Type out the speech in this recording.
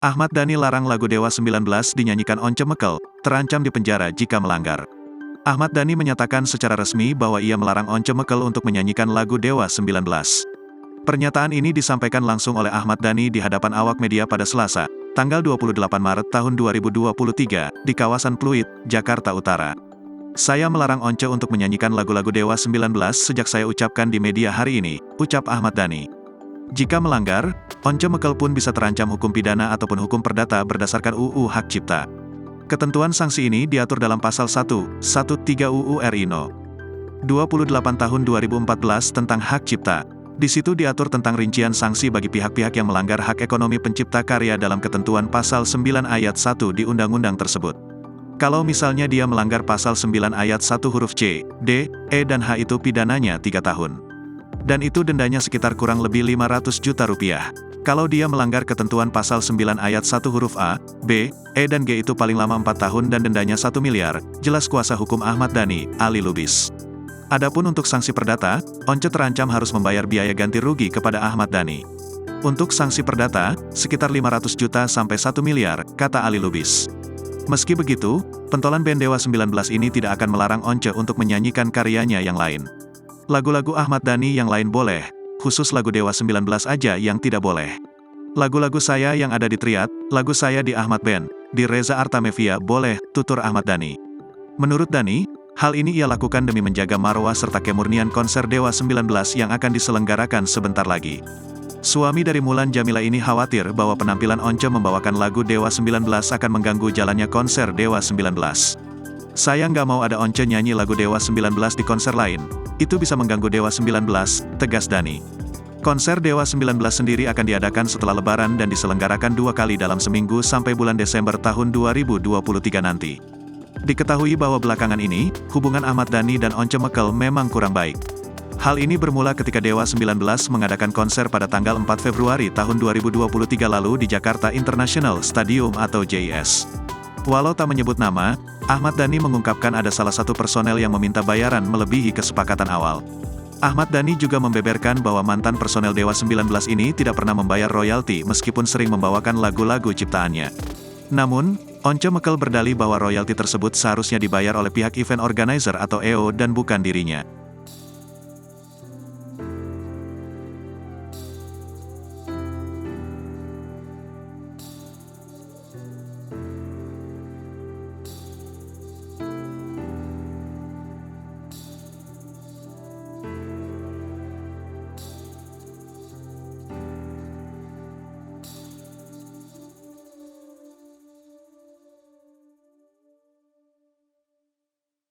Ahmad Dhani larang lagu Dewa 19 dinyanyikan Once Mekel, terancam dipenjara jika melanggar. Ahmad Dhani menyatakan secara resmi bahwa ia melarang Once Mekel untuk menyanyikan lagu Dewa 19. Pernyataan ini disampaikan langsung oleh Ahmad Dhani di hadapan awak media pada Selasa, tanggal 28 Maret tahun 2023, di kawasan Pluit, Jakarta Utara. Saya melarang Once untuk menyanyikan lagu-lagu Dewa 19 sejak saya ucapkan di media hari ini, ucap Ahmad Dhani. Jika melanggar, Once Mekel pun bisa terancam hukum pidana ataupun hukum perdata berdasarkan UU Hak Cipta. Ketentuan sanksi ini diatur dalam Pasal 113 UU RI No. 28 Tahun 2014 tentang Hak Cipta. Di situ diatur tentang rincian sanksi bagi pihak-pihak yang melanggar hak ekonomi pencipta karya dalam ketentuan Pasal 9 Ayat 1 di Undang-Undang tersebut. Kalau misalnya dia melanggar Pasal 9 Ayat 1 huruf C, D, E dan H itu pidananya 3 tahun. Dan itu dendanya sekitar kurang lebih 500 juta rupiah. Kalau dia melanggar ketentuan Pasal 9 Ayat 1 huruf A, B, E dan G itu paling lama 4 tahun dan dendanya 1 miliar, jelas kuasa hukum Ahmad Dhani, Ali Lubis. Adapun untuk sanksi perdata, Once terancam harus membayar biaya ganti rugi kepada Ahmad Dhani. Untuk sanksi perdata, sekitar 500 juta sampai 1 miliar, kata Ali Lubis. Meski begitu, pentolan band Dewa 19 ini tidak akan melarang Once untuk menyanyikan karyanya yang lain. Lagu-lagu Ahmad Dhani yang lain boleh, khusus lagu Dewa 19 aja yang tidak boleh. Lagu-lagu saya yang ada di Triad, lagu saya di Ahmad Band, di Reza Artamevia boleh, tutur Ahmad Dhani. Menurut Dhani, hal ini ia lakukan demi menjaga marwah serta kemurnian konser Dewa 19 yang akan diselenggarakan sebentar lagi. Suami dari Mulan Jamila ini khawatir bahwa penampilan Once membawakan lagu Dewa 19 akan mengganggu jalannya konser Dewa 19. Saya nggak mau ada Once nyanyi lagu Dewa 19 di konser lain. Itu bisa mengganggu Dewa 19, tegas Dhani. Konser Dewa 19 sendiri akan diadakan setelah Lebaran dan diselenggarakan 2 kali dalam seminggu sampai bulan Desember tahun 2023 nanti. Diketahui bahwa belakangan ini, hubungan Ahmad Dhani dan Once Mekel memang kurang baik. Hal ini bermula ketika Dewa 19 mengadakan konser pada tanggal 4 Februari tahun 2023 lalu di Jakarta International Stadium atau JIS. Walau tak menyebut nama, Ahmad Dhani mengungkapkan ada salah satu personel yang meminta bayaran melebihi kesepakatan awal. Ahmad Dhani juga membeberkan bahwa mantan personel Dewa 19 ini tidak pernah membayar royalti meskipun sering membawakan lagu-lagu ciptaannya. Namun, Once Mekel berdalih bahwa royalti tersebut seharusnya dibayar oleh pihak event organizer atau EO dan bukan dirinya.